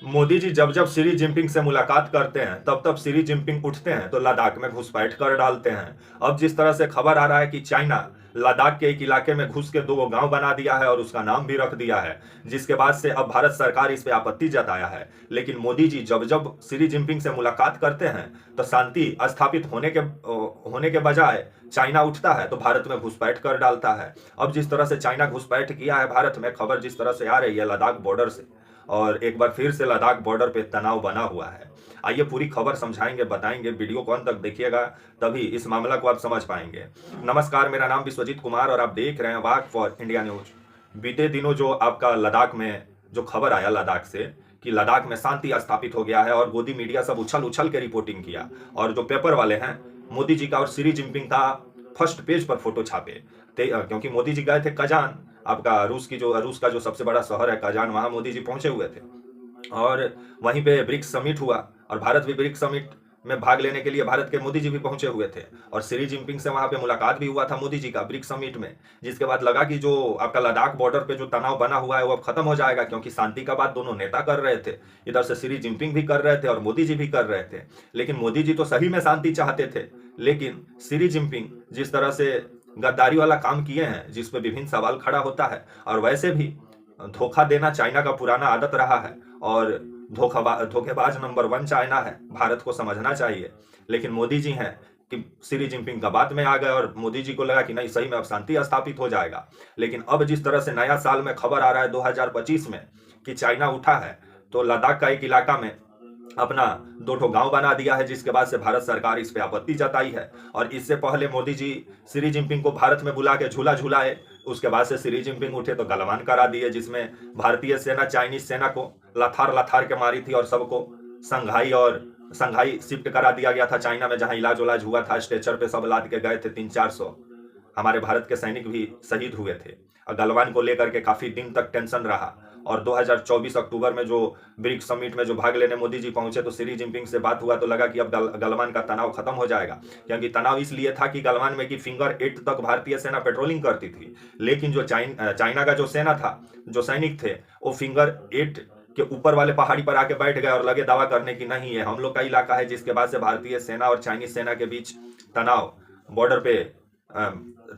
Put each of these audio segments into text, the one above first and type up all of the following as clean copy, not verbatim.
मोदी जी जब जब Xi Jinping से मुलाकात करते हैं तब तब शी जिनपिंग उठते हैं तो लद्दाख में घुसपैठ कर डालते हैं। अब जिस तरह से खबर आ रहा है कि चाइना लद्दाख के एक इलाके में घुस के दो गांव बना दिया है और उसका नाम भी रख दिया है, जिसके बाद से अब भारत सरकार इस पे आपत्ति जताया है। लेकिन मोदी जी जब जब शी जिनपिंग से मुलाकात करते हैं तो शांति स्थापित होने के बजाय चाइना उठता है तो भारत में घुसपैठ कर डालता है। अब जिस तरह से चाइना घुसपैठ किया है भारत में, खबर जिस तरह से आ रही है लद्दाख बॉर्डर से, और एक बार फिर से लद्दाख बॉर्डर पे तनाव बना हुआ है। आइए पूरी खबर समझाएंगे, बताएंगे, वीडियो को अंत तक देखिएगा तभी इस मामला को आप समझ पाएंगे। नमस्कार, मेरा नाम विश्वजीत कुमार और आप देख रहे हैं वाक फॉर इंडिया न्यूज। बीते दिनों जो आपका लद्दाख में जो खबर आया लद्दाख से कि लद्दाख में शांति स्थापित हो गया है और गोदी मीडिया सब उछल उछल के रिपोर्टिंग किया, और जो पेपर वाले हैं मोदी जी का और शी जिनपिंग का फर्स्ट पेज पर फोटो छापे। क्योंकि मोदी जी गए थे कजान, आपका रूस का जो सबसे बड़ा शहर है कजान, वहां मोदी जी पहुंचे हुए थे और वहीं पे ब्रिक्स समिट हुआ और भारत भी ब्रिक्स समिट में भाग लेने के लिए भारत के मोदी जी भी पहुंचे हुए थे और शी जिनपिंग से वहां पे मुलाकात भी हुआ था मोदी जी का ब्रिक्स समिट में। जिसके बाद लगा कि जो आपका लद्दाख बॉर्डर पे जो तनाव बना हुआ है वो अब खत्म हो जाएगा, क्योंकि शांति का बात दोनों नेता कर रहे थे, इधर से शी जिनपिंग भी कर रहे थे और मोदी जी भी कर रहे थे। लेकिन मोदी जी तो सही में शांति चाहते थे, लेकिन शी जिनपिंग जिस तरह से गद्दारी वाला काम किए हैं जिस पे विभिन्न सवाल खड़ा होता है, और वैसे भी धोखा देना चाइना का पुराना आदत रहा है और धोखेबाज नंबर 1 चाइना है, भारत को समझना चाहिए। लेकिन मोदी जी हैं कि शी जिनपिंग का बात में आ गए और मोदी जी को लगा कि नहीं सही में अब शांति स्थापित हो जाएगा। लेकिन अब जिस तरह से नया साल में खबर आ रहा है 2025 में कि चाइना उठा है तो लद्दाख का एक इलाका में अपना 2 गांव बना दिया है, जिसके बाद से भारत सरकार इस पे आपत्ति जताई है। और इससे पहले मोदी जी शी जिनपिंग को भारत में बुला के झूला झूलाए, उसके बाद से शी जिनपिंग उठे तो गलवान करा दिए, जिसमें भारतीय सेना चाइनीज सेना को लथार लथार के मारी थी और सबको संघाई शिफ्ट करा दिया गया था चाइना में, जहां इलाज उलाज हुआ था। स्ट्रेचर पे सब लाद के गए थे, 300-400 हमारे भारत के सैनिक भी शहीद हुए थे। और गलवान को लेकर के काफी दिन तक टेंशन रहा और 2024 अक्टूबर में जो ब्रिक्स समिट में जो भाग लेने मोदी जी पहुंचे तो शी जिनपिंग से बात हुआ तो लगा कि अब गलवान का तनाव खत्म हो जाएगा, क्योंकि तनाव इसलिए था कि गलवान में कि फिंगर 8 तक भारतीय सेना पेट्रोलिंग करती थी। लेकिन जो चाइना का जो सेना था, जो सैनिक थे, वो फिंगर 8 के ऊपर वाले पहाड़ी पर आके बैठ गए और लगे दावा करने की नहीं है हम लोग का इलाका है। जिसके बाद से भारतीय सेना और चाइनीज सेना के बीच तनाव बॉर्डर पे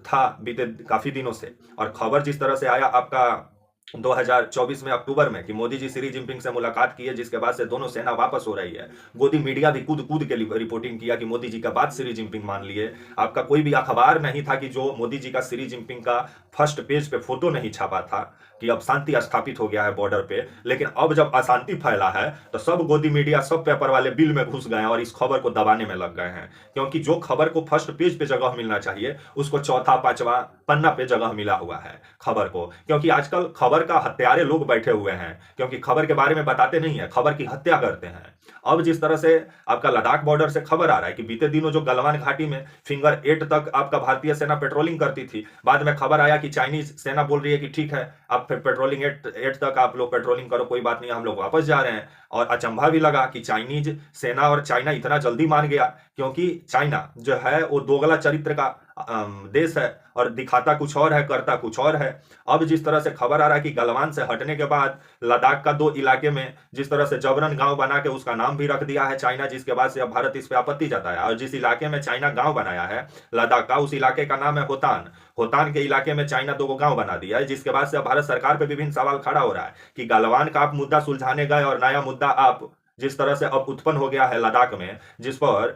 था बीते काफी दिनों से। और खबर जिस तरह से आया आपका 2024 में अक्टूबर में कि मोदी जी शी जिनपिंग से मुलाकात की है, जिसके बाद से दोनों सेना वापस हो रही है। गोदी मीडिया भी कूद कूद के रिपोर्टिंग किया कि मोदी जी का बात शी जिनपिंग मान लिए। आपका कोई भी अखबार नहीं था कि जो मोदी जी का शी जिनपिंग का फर्स्ट पेज पे फोटो नहीं छापा था कि अब शांति स्थापित हो गया है बॉर्डर पे। लेकिन अब जब अशांति फैला है तो सब गोदी मीडिया, सब पेपर वाले बिल में घुस गए हैं और इस खबर को दबाने में लग गए हैं, क्योंकि जो खबर को फर्स्ट पेज पे जगह मिलना चाहिए उसको चौथा पांचवा पन्ना पे जगह मिला हुआ है खबर को। क्योंकि आजकल खबर का हत्यारे लोग बैठे हुए हैं, क्योंकि खबर के बारे में बताते नहीं है, खबर की हत्या करते हैं। अब जिस तरह से आपका लद्दाख बॉर्डर से खबर आ रहा है कि बीते दिनों जो गलवान घाटी में फिंगर 8 तक आपका भारतीय सेना पेट्रोलिंग करती थी, बाद में खबर आया कि चाइनीज सेना बोल रही है कि ठीक है आप पेट्रोलिंग 8 तक आप लोग पेट्रोलिंग करो, कोई बात नहीं, हम लोग वापस जा रहे हैं। और अचंभा भी लगा कि चाइनीज सेना और चाइना इतना जल्दी मान गया, क्योंकि चाइना जो है वो दोगला चरित्र का देश है और दिखाता कुछ और है, करता कुछ और है। अब जिस तरह से खबर आ रहा है कि गलवान से हटने के बाद लद्दाख का 2 इलाके में जिस तरह से जबरन गांव बना के उसका नाम भी रख दिया है चाइना, जिसके बाद से अब भारत इस पे आपत्ति जताया। और जिस इलाके में चाइना गांव बनाया है लद्दाख का, उस इलाके का नाम है होतान। होतान के इलाके में चाइना 2 गांव बना दिया है, जिसके बाद से अब भारत सरकार पे विभिन्न सवाल खड़ा हो रहा है कि गलवान का आप मुद्दा सुलझाने गए और नया मुद्दा आप जिस तरह से अब उत्पन्न हो गया है लद्दाख में, जिस पर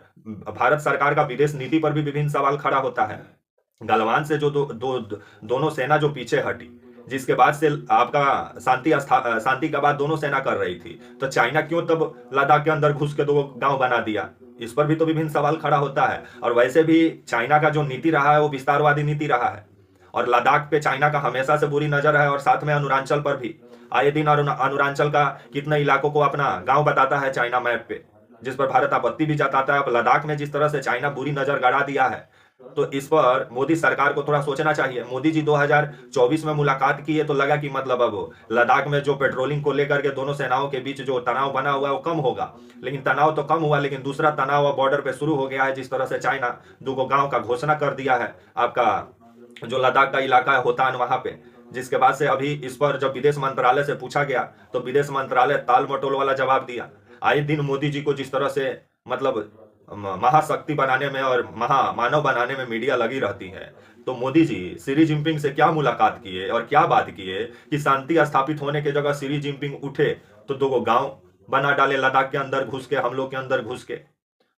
भारत सरकार का विदेश नीति पर भी विभिन्न सवाल खड़ा होता है। गलवान से जो दोनों सेना जो पीछे हटी, जिसके बाद से आपका शांति का बात दोनों सेना कर रही थी, तो चाइना क्यों तब लद्दाख के अंदर घुस के 2 गांव बना दिया, इस पर भी तो विभिन्न सवाल खड़ा होता है। और वैसे भी चाइना का जो नीति रहा है वो विस्तारवादी नीति रहा है और लद्दाख पे चाइना का हमेशा से बुरी नजर है। और साथ में अरुणाचल पर भी आए दिन अरुणाचल का कितने इलाकों को अपना गांव बताता है चाइना मैप पे, जिस पर भारत आपत्ति भी जताता है। अब लद्दाख में जिस तरह से चाइना बुरी नजर गड़ा दिया है तो इस पर मोदी सरकार को थोड़ा सोचना चाहिए। मोदी जी 2024 में मुलाकात की है तो लगा कि मतलब अब लद्दाख में जो पेट्रोलिंग को लेकर के दोनों सेनाओं के बीच जो तनाव बना हुआ है वो कम होगा, लेकिन तनाव तो कम हुआ, लेकिन दूसरा तनाव बॉर्डर पे शुरू हो गया है। जिस तरह से चाइना 2 गांव का घोषणा कर दिया है आपका जो लद्दाख का इलाका है होतान, वहां पे जिसके बाद से अभी इस पर जब विदेश मंत्रालय से पूछा गया तो विदेश मंत्रालय ताल मटोल वाला जवाब दिया। आए दिन मोदी जी को जिस तरह से मतलब महाशक्ति बनाने में और महामानव बनाने में मीडिया लगी रहती है, तो मोदी जी शी जिनपिंग से क्या मुलाकात किए और क्या बात किए कि शांति स्थापित होने की जगह शी जिनपिंग उठे तो दो गांव बना डाले लद्दाख के अंदर घुस के, हम लोग के अंदर घुस के।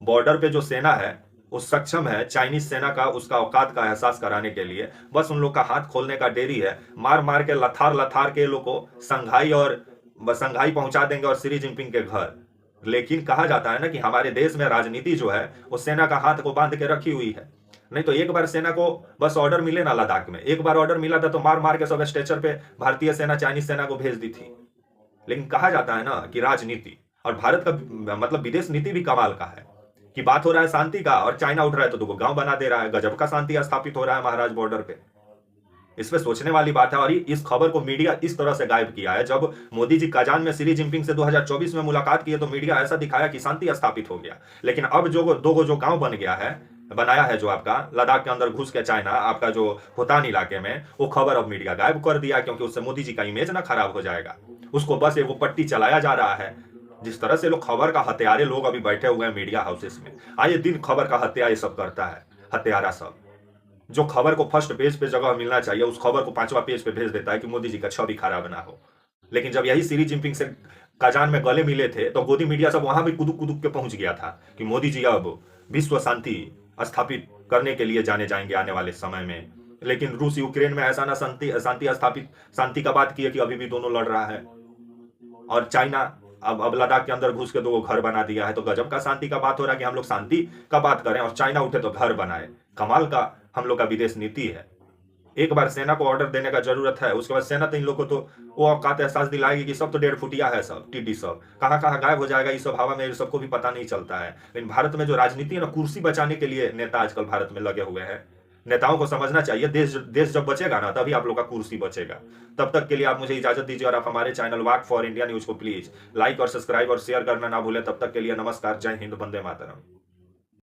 बॉर्डर पे जो सेना है वो सक्षम है चाइनीज सेना का उसका औकात का एहसास कराने के लिए, बस उन लोग का हाथ खोलने का देरी है। मार मार के लथार लथार के लोग को संघाई पहुंचा देंगे और शी जिनपिंग के घर। लेकिन कहा जाता है ना कि हमारे देश में राजनीति जो है वो सेना का हाथ को बांध के रखी हुई है। नहीं तो एक बार सेना को बस ऑर्डर मिले ना, लद्दाख में एक बार ऑर्डर मिला था तो मार मार के सब स्ट्रेचर पे भारतीय सेना चाइनीज सेना को भेज दी थी। लेकिन कहा जाता है ना कि राजनीति और भारत का मतलब विदेश नीति भी कमाल का है कि बात हो रहा है शांति का और चाइना उठ रहा है तो दो गांव बना दे रहा है। गजब का शांति स्थापित हो रहा है महाराज बॉर्डर पे। इस पे सोचने वाली बात है। और इस खबर को मीडिया इस तरह से गायब किया है। जब मोदी जी कजान में शी जिनपिंग से 2024 में मुलाकात की है तो मीडिया ऐसा दिखाया कि शांति स्थापित हो गया। लेकिन अब जो गांव बनाया है जो आपका लद्दाख के अंदर घुस के चाइना आपका जो होतान इलाके में, वो खबर अब मीडिया गायब कर दिया क्योंकि उससे मोदी जी का इमेज ना खराब हो जाएगा। उसको बस वो पट्टी चलाया जा रहा है। जिस तरह से लोग खबर का हत्यारे लोग अभी बैठे हुए हैं मीडिया हाउसेस में, आए दिन खबर का हत्या ये सब करता है। हत्यारा सब जो खबर को फर्स्ट पेज पे जगह मिलना चाहिए उस खबर को 5वां पेज पे भेज देता है कि मोदी जी का छवि खराब ना हो। लेकिन जब यही शी जिनपिंग से कजान में गले मिले थे तो गोदी मीडिया सब वहां भी कुदुक कुदुक के पहुंच गया था कि मोदी जी अब विश्व शांति स्थापित करने के लिए जाने जाएंगे आने वाले समय में। लेकिन रूस यूक्रेन में ऐसा ना शांति का बात की है कि अभी भी दोनों लड़ रहा है। और चाइना अब लद्दाख के अंदर घुस के दो घर बना दिया है। तो गजब का शांति का बात हो रहा है कि हम लोग शांति का बात करें और चाइना उठे तो घर बनाए। कमाल का हम लोग का विदेश नीति है। एक बार सेना को ऑर्डर देने का जरूरत है, उसके बाद सेना तो इन लोग को तो वो औकात एहसास दिलाएगी कि सब तो 1.5 फुटिया है, सब टीडी सब कहाँ कहाँ गायब हो जाएगा। इस सब हवा में सबको भी पता नहीं चलता है। लेकिन भारत में जो राजनीति है ना, कुर्सी बचाने के लिए नेता आजकल भारत में लगे हुए हैं। नेताओं को समझना चाहिए देश जब बचेगा ना तभी आप लोग का कुर्सी बचेगा। तब तक के लिए आप मुझे इजाजत दीजिए और आप हमारे channel walk for India news को प्लीज लाइक और सब्सक्राइब और शेयर करना ना भूलें। तब तक के लिए नमस्कार, जय हिंद, वंदे मातरम।